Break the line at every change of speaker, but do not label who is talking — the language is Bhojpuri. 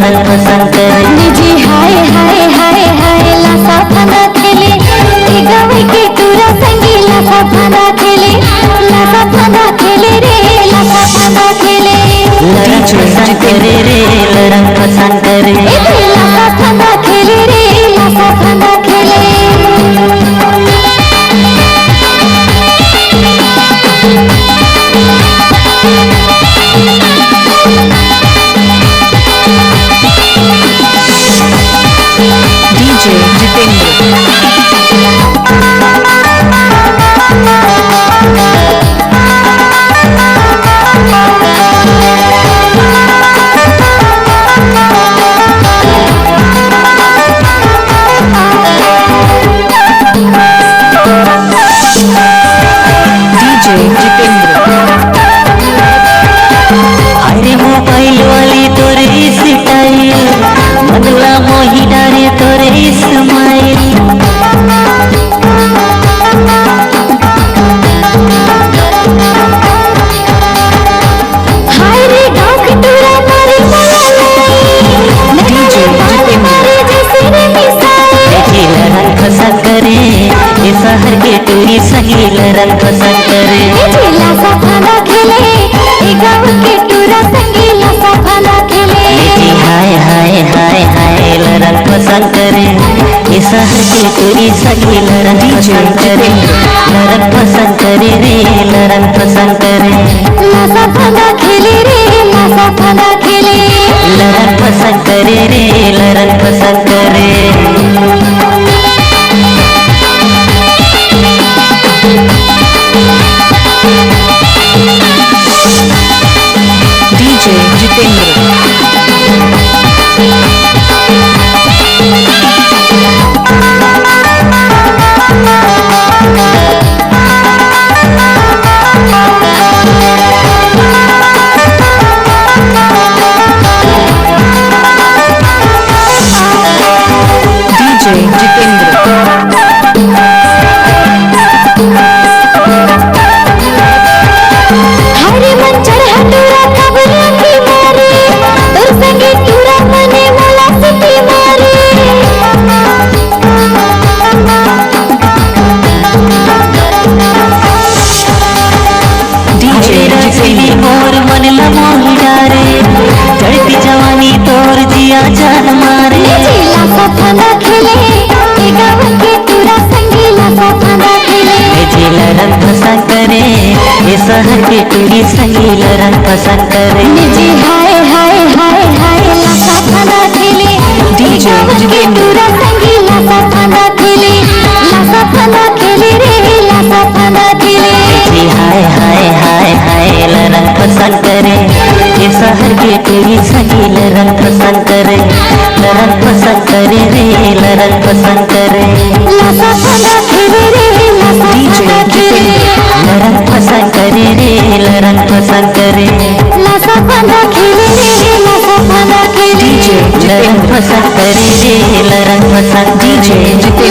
लरंग पसंद करे
निजी हाय हाय हाय हाय लासा फना खेले गावे के टूरा संगी लासा फना खेले रे लासा फना खेले
लरंग पसंद करे रे लरंग पसंद करे
लासा फना खेले रे लासा फना खेले
DJ जितेंद्र
अरे मोबाइल वाली तोरे स्टाइल बदला मोही डारे तोरे स्माइल
हाय रे गाँव के टूरा मारे
DJ
मारे जैसे रे मिसाइल
देखी लरंग पसंद करे ये शहर के टूरी सही लरंग पसंद करे
लासा फना खेले गाँव के टूरा संगी लासा फना खेले
जी हाय हाय हाय हाय लरंग पसंद करे ये शहर के टूरी सही लरंग पसंद करे लरंग पसंद करे रे लरंग पसंद करे
लासा फना खेले रे लासा फना खेले
लरंग पसंद करे रे लरंग पसंद करे
DJ जितेंद्र DJ जितेंद्र
हरे मन चढ़ा टूरा खबर की मारे तोर संगे टूरा मने वाला सिटी मारे
DJ
रचली मोर मन मोही डारे चढ़ती जवानी तोर जिया जान मारे
लासा फना खेले गाँव के टूरा संगी लासा फना खेले
जी लरंग पसंद करे ये शहर के टूरी सही लरंग पसंद करे
निजी हाय हाय हाय हाय लासा फना खेले
DJ
गाँव के टूरा संगी लासा फना खेले रे लासा फना खेले
जी हाय हाय हाय हाय लरंग पसंद करे ये शहर के टूरी सही लरंग पसंद करे लरंग पसंद करे रे लरंग पसंद करे
लासा फना खेले रे लासा
DJ
फना खेले
लरंग पसंद करे रे लरंग पसंद करे
लासा फना खेले रे लासा फना खेले
लरंग पसंद करे रे लरंग पसंद
DJ
करे
जितेंद्र